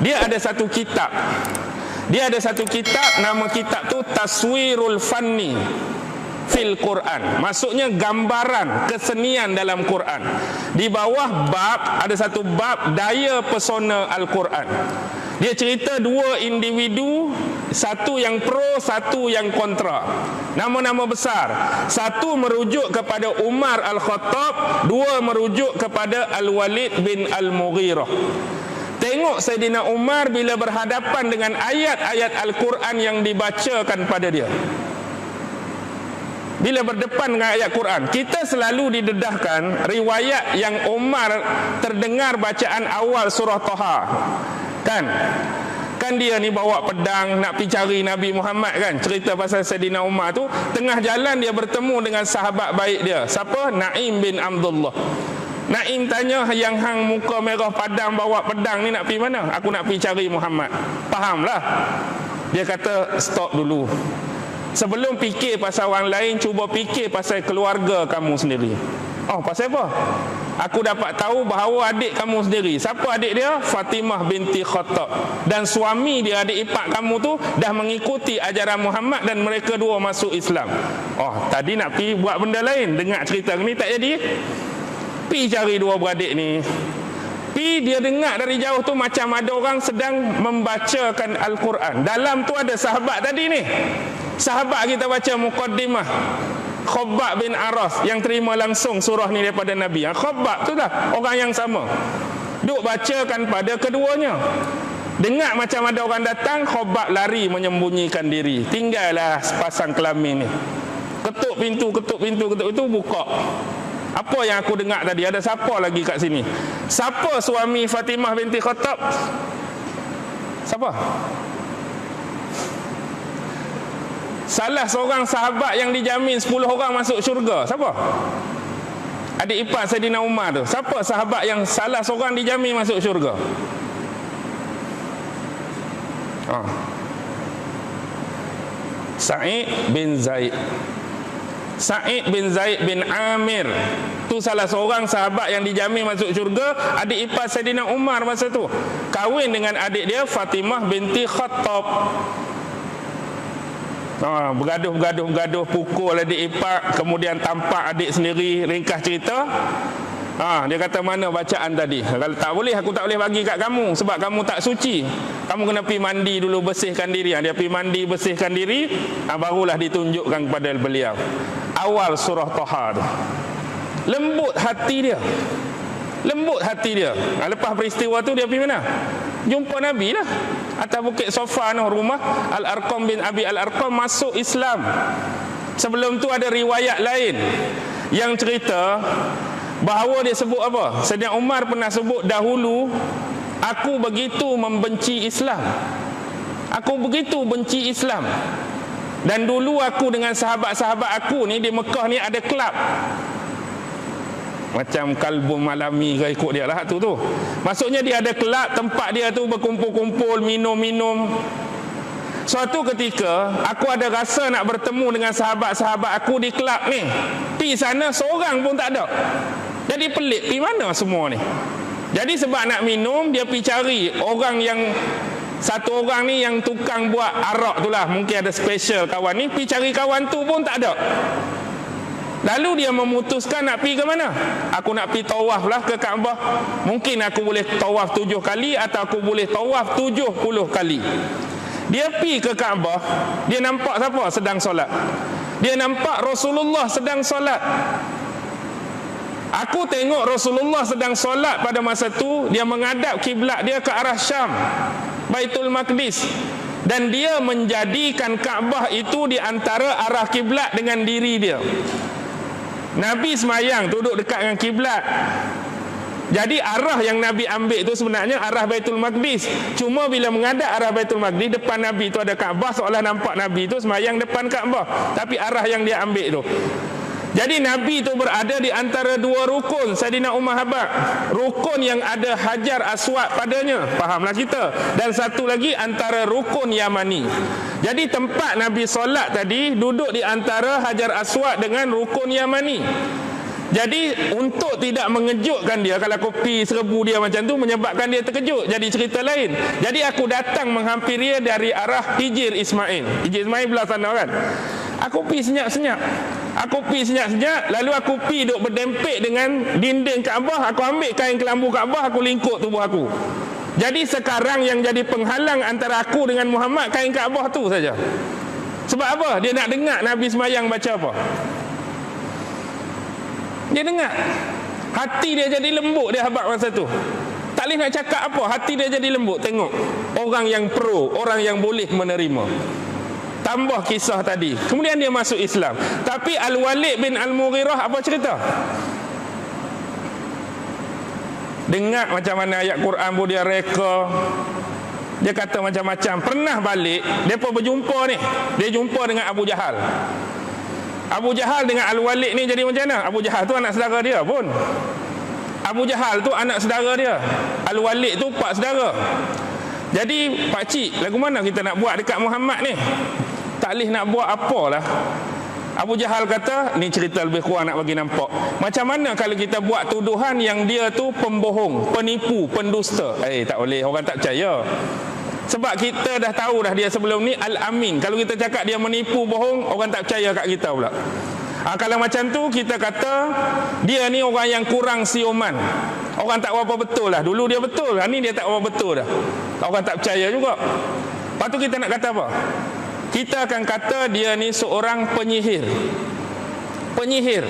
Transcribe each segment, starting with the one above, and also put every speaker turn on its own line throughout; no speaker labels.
Dia ada satu kitab. Nama kitab tu Taswirul Fanni fil Quran. Maksudnya gambaran kesenian dalam Quran. Di bawah bab ada satu bab daya pesona Al-Quran. Dia cerita dua individu, satu yang pro, satu yang kontra. Nama-nama besar. Satu merujuk kepada Umar Al-Khattab, dua merujuk kepada Al-Walid bin Al-Mughirah. Tengok Saidina Umar bila berhadapan dengan ayat-ayat Al-Quran yang dibacakan pada dia. Bila berdepan dengan ayat Quran, kita selalu didedahkan riwayat yang Umar terdengar bacaan awal surah Taha. Kan dia ni bawa pedang nak pergi cari Nabi Muhammad kan. Cerita pasal Saidina Umar tu, tengah jalan dia bertemu dengan sahabat baik dia. Siapa? Naim bin Abdullah. Naim tanya, yang hang muka merah padang bawa pedang ni nak pergi mana? Aku nak pergi cari Muhammad. Fahamlah. Dia kata, stop dulu. Sebelum fikir pasal orang lain, cuba fikir pasal keluarga kamu sendiri. Oh, pasal apa? Aku dapat tahu bahawa adik kamu sendiri. Siapa adik dia? Fatimah binti Khattab. Dan suami dia, adik ipar kamu tu, dah mengikuti ajaran Muhammad dan mereka dua masuk Islam. Oh, tadi nak pergi buat benda lain. Dengar cerita ni tak jadi. Pi cari dua beradik ni. Pi dia dengar dari jauh tu macam ada orang sedang membacakan Al-Quran. Dalam tu ada sahabat tadi ni. Sahabat kita baca muqaddimah. Khabbab bin Aras yang terima langsung surah ni daripada Nabi. Khabbab tu dah orang yang sama. Duk bacakan pada keduanya. Dengar macam ada orang datang, Khabbab lari menyembunyikan diri. Tinggallah sepasang kelamin ni. Ketuk pintu, buka. Apa yang aku dengar tadi? Ada siapa lagi kat sini? Siapa suami Fatimah binti Khattab? Siapa? Salah seorang sahabat yang dijamin 10 orang masuk syurga. Siapa? Adik ipar Saidina Umar tu. Siapa sahabat yang salah seorang dijamin masuk syurga? Sa'id bin Zaid. Sa'id bin Zaid bin Amir. Tu salah seorang sahabat yang dijamin masuk syurga. Adik ipar Saidina Umar masa tu. Kahwin dengan adik dia Fatimah binti Khattab. Bergaduh, pukul adik ipar, kemudian tampak adik sendiri. Ringkas cerita, dia kata, mana bacaan tadi? Kalau tak boleh, aku tak boleh bagi kat kamu, sebab kamu tak suci. Kamu kena pergi mandi dulu, bersihkan diri. Dia pergi mandi, bersihkan diri, barulah ditunjukkan kepada beliau awal surah Taha tu. Lembut hati dia. Lepas peristiwa tu dia pergi mana? Jumpa Nabi lah atas Bukit Sofa, rumah Al-Arqam bin Abi Al-Arqam, masuk Islam. Sebelum tu ada riwayat lain yang cerita bahawa dia sebut apa? Saidina Umar pernah sebut, dahulu aku begitu membenci Islam. Dan dulu aku dengan sahabat-sahabat aku ni di Mekah ni ada kelab. Macam Kalbun Malami ke ikut dia lah tu. Maksudnya dia ada kelab, tempat dia tu berkumpul-kumpul, minum-minum. Suatu ketika aku ada rasa nak bertemu dengan sahabat-sahabat aku di kelab ni. Pergi sana seorang pun tak ada. Jadi pelik, pergi mana semua ni? Jadi sebab nak minum, dia pergi cari orang yang, satu orang ni yang tukang buat arak tu lah, mungkin ada special kawan ni. Pergi cari kawan tu pun tak ada. Lalu dia memutuskan nak pergi ke mana? Aku nak pergi tawaf lah ke Kaabah. Mungkin aku boleh tawaf 7 kali atau aku boleh tawaf 70 kali. Dia pergi ke Kaabah. Dia nampak siapa sedang solat? Dia nampak Rasulullah sedang solat. Aku tengok Rasulullah sedang solat pada masa tu. Dia menghadap kiblat dia ke arah Syam, Baitul Maqdis. Dan dia menjadikan Kaabah itu di antara arah kiblat dengan diri dia. Nabi semayang duduk dekat dengan kiblat. Jadi arah yang Nabi ambil itu sebenarnya arah Baitul Maqdis. Cuma bila menghadap arah Baitul Maqdis, depan Nabi itu ada Kaabah, seolah nampak Nabi itu semayang depan Kaabah. Tapi arah yang dia ambil itu. Jadi Nabi itu berada di antara dua rukun. Saidina Umar habaq, rukun yang ada Hajar Aswad padanya, fahamlah kita, dan satu lagi antara rukun Yamani. Jadi tempat Nabi solat tadi duduk di antara Hajar Aswad dengan rukun Yamani. Jadi untuk tidak mengejutkan dia, kalau aku pi serbu dia macam tu, menyebabkan dia terkejut, jadi cerita lain. Jadi aku datang menghampiri dia dari arah Hijir Ismail. Hijir Ismail belah sana kan. Aku pi senyap-senyap. Lalu aku pi duk berdempik dengan dinding Kaabah. Aku ambil kain kelambu Kaabah, aku lingkup tubuh aku. Jadi sekarang yang jadi penghalang antara aku dengan Muhammad, kain Kaabah tu saja. Sebab apa? Dia nak dengar Nabi sembahyang baca apa. Dia dengar. Hati dia jadi lembut, dia habaq masa tu. Tak boleh nak cakap apa, hati dia jadi lembut. Tengok orang yang pro, orang yang boleh menerima. Tambah kisah tadi, kemudian dia masuk Islam. Tapi Al-Walid bin Al-Mughirah apa cerita? Dengar macam mana ayat Quran pun dia reka. Dia kata macam-macam. Pernah balik, mereka berjumpa ni. Dia jumpa dengan Abu Jahal. Abu Jahal dengan Al-Walid ni jadi macam mana? Abu Jahal tu anak saudara dia pun. Abu Jahal tu anak saudara dia. Al-Walid tu pak saudara. Jadi pakcik, lagu mana kita nak buat dekat Muhammad ni? Tak boleh nak buat apalah. Abu Jahal kata, ni cerita lebih kurang nak bagi nampak. Macam mana kalau kita buat tuduhan yang dia tu pembohong, penipu, pendusta? Tak boleh, orang tak percaya. Sebab kita dah tahu dah dia sebelum ni Al-Amin. Kalau kita cakap dia menipu, bohong, orang tak percaya kat kita pula. Kalau macam tu kita kata dia ni orang yang kurang sioman. Orang tak berapa betul lah. Dulu dia betul, ni dia tak berapa betul dah. Orang tak percaya juga. Lepas tu kita nak kata apa? Kita akan kata dia ni seorang penyihir. Penyihir,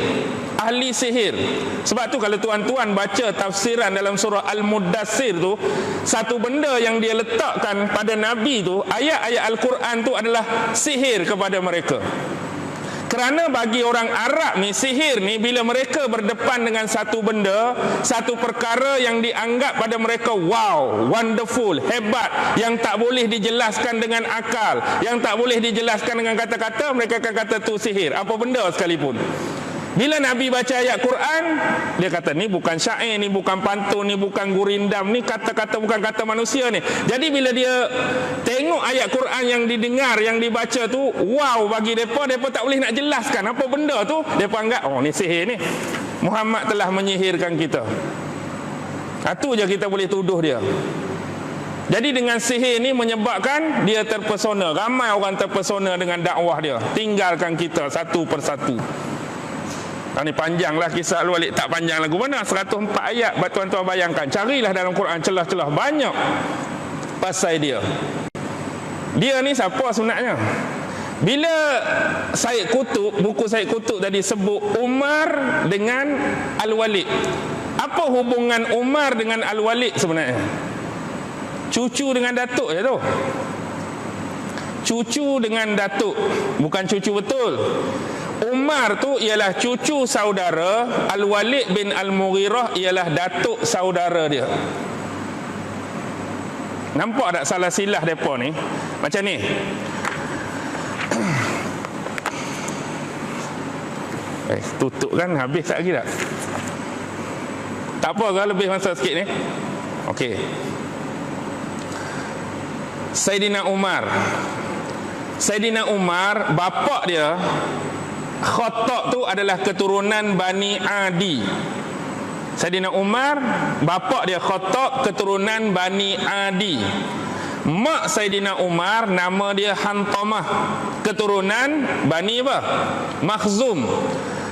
ahli sihir. Sebab tu kalau tuan-tuan baca tafsiran dalam surah Al-Muddassir tu, satu benda yang dia letakkan pada Nabi tu, ayat-ayat Al-Quran tu adalah sihir kepada mereka. Kerana bagi orang Arab ni, sihir ni bila mereka berdepan dengan satu benda, satu perkara yang dianggap pada mereka wow, wonderful, hebat, yang tak boleh dijelaskan dengan akal, yang tak boleh dijelaskan dengan kata-kata, mereka akan kata tu sihir, apa benda sekalipun. Bila Nabi baca ayat Quran, dia kata ni bukan syair, ni bukan pantun, ni bukan gurindam, ni kata-kata bukan kata manusia ni. Jadi bila dia tengok ayat Quran yang didengar, yang dibaca tu, wow bagi mereka tak boleh nak jelaskan apa benda tu. Mereka anggap, oh ni sihir ni. Muhammad telah menyihirkan kita. Itu je kita boleh tuduh dia. Jadi dengan sihir ni menyebabkan dia terpesona. Ramai orang terpesona dengan dakwah dia. Tinggalkan kita satu persatu. Ini panjanglah kisah Al-Walid, tak panjang lagu mana, 104 ayat. Tuan-tuan bayangkan, carilah dalam Quran celah-celah banyak pasal dia. Dia ni siapa sebenarnya? Bila Said Qutb, buku Said Qutb tadi sebut Umar dengan Al-Walid. Apa hubungan Umar dengan Al-Walid sebenarnya? Cucu dengan datuk je tu. Cucu dengan datuk, bukan cucu betul. Umar tu ialah cucu saudara, Al-Walid bin Al-Mughirah ialah datuk saudara dia. Nampak tak salah silah mereka ni? Macam ni. Tutup kan, habis tak lagi tak? Tak apa ke, lebih masa sikit ni? Okey. Saidina Umar, bapa dia Khattab tu adalah keturunan Bani Adi. Saidina Umar, bapa dia Khattab, keturunan Bani Adi. Mak Saidina Umar nama dia Hantamah, keturunan Bani apa? Makhzum.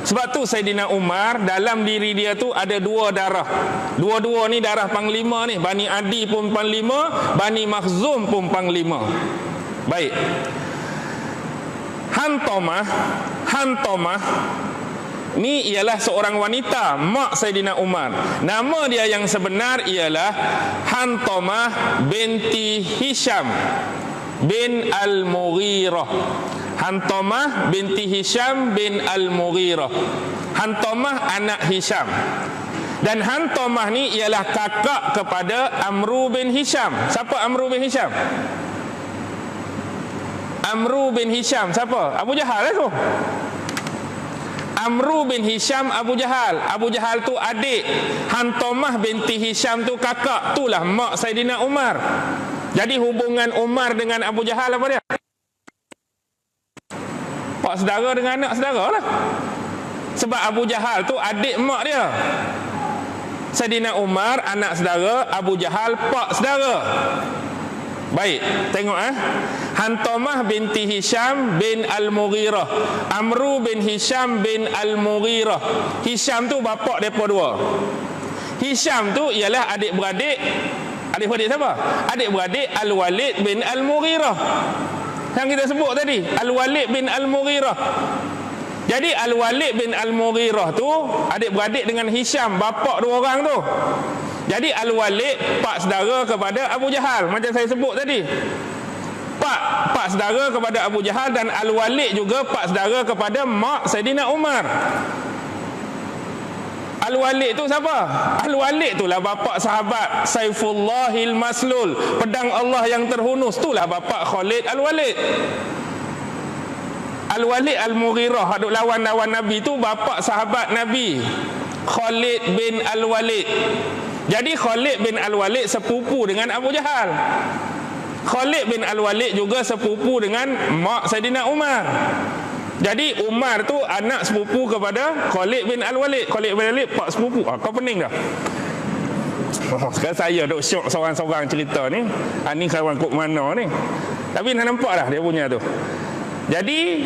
Sebab tu Saidina Umar dalam diri dia tu ada dua darah. Dua-dua ni darah panglima ni. Bani Adi pun panglima, Bani Makhzum pun panglima. Baik. Hantamah ni ialah seorang wanita, mak Saidina Umar. Nama dia yang sebenar ialah Hantamah binti Hisham bin Al-Mughirah. Hantamah binti Hisham bin Al-Mughirah. Hantamah anak Hisham. Dan Hantamah ni ialah kakak kepada Amru bin Hisham. Siapa Amru bin Hisham? Amru bin Hisham siapa? Abu Jahal tu. Amru bin Hisham Abu Jahal. Abu Jahal tu adik. Hantamah binti Hisham tu kakak. Itulah mak Saidina Umar. Jadi hubungan Umar dengan Abu Jahal apa dia? Pak saudara dengan anak saudara lah. Sebab Abu Jahal tu adik mak dia. Saidina Umar anak saudara, Abu Jahal pak saudara. Baik, tengok Hantamah binti Hisham bin Al-Mughirah, Amru bin Hisham bin Al-Mughirah. Hisham tu bapak depa dua. Hisham tu ialah adik-beradik. Adik-beradik siapa? Adik-beradik Al-Walid bin Al-Mughirah yang kita sebut tadi, Al-Walid bin Al-Mughirah. Jadi Al-Walid bin Al-Mughirah tu adik-beradik dengan Hisham, bapak dua orang tu. Jadi Al-Walid pak saudara kepada Abu Jahal, macam saya sebut tadi. Pak saudara kepada Abu Jahal, dan Al-Walid juga pak saudara kepada mak Saidina Umar. Al-Walid tu siapa? Al-Walid tu lah bapa sahabat Saifullahil Maslul, pedang Allah yang terhunus. Itulah bapa Khalid Al-Walid. Al-Walid Al-Mughirah, hadut lawan-lawan Nabi tu bapa sahabat Nabi, Khalid bin Al-Walid. Jadi Khalid bin Al-Walid sepupu dengan Abu Jahal. Khalid bin Al-Walid juga sepupu dengan mak Saidina Umar. Jadi Umar tu anak sepupu kepada Khalid bin Al-Walid. Khalid bin Al-Walid pak sepupu. Kau pening dah. Sekarang saya duk syok seorang-seorang cerita ni. Ni kawan kok mana ni. Tapi nak nampak dah dia punya tu. Jadi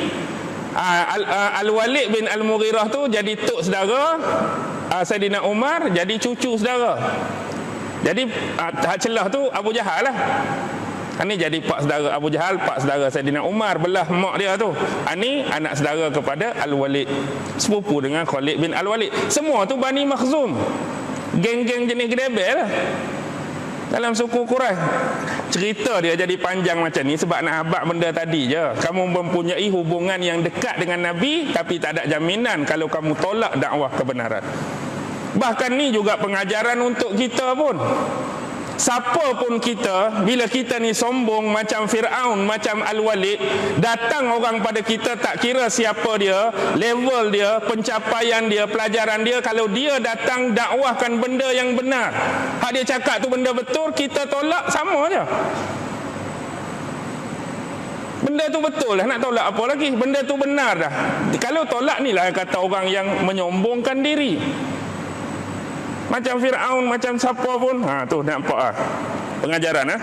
Al-Walid bin Al-Mughirah tu jadi tok saudara Saidina Umar, jadi cucu saudara. Jadi hak celah tu Abu Jahal lah. Ini jadi pak saudara Abu Jahal, pak saudara Saidina Umar, belah mak dia tu. Ini anak saudara kepada Al-Walid, sepupu dengan Khalid bin Al-Walid. Semua tu Bani Makhzum, geng-geng jenis gedebel lah dalam suku Quraisy. Cerita dia jadi panjang macam ni sebab nak habaq benda tadi je. Kamu mempunyai hubungan yang dekat dengan Nabi, tapi tak ada jaminan kalau kamu tolak dakwah kebenaran. Bahkan ni juga pengajaran untuk kita pun. Siapa pun kita, bila kita ni sombong macam Fir'aun, macam Al-Walid, datang orang pada kita, tak kira siapa dia, level dia, pencapaian dia, pelajaran dia, kalau dia datang dakwahkan benda yang benar, hak dia cakap tu benda betul, kita tolak, sama je. Benda tu betul lah, nak tolak apa lagi? Benda tu benar dah. Kalau tolak ni lah kata orang yang menyombongkan diri. Macam Fir'aun, macam siapa pun. Tu nampak pengajaran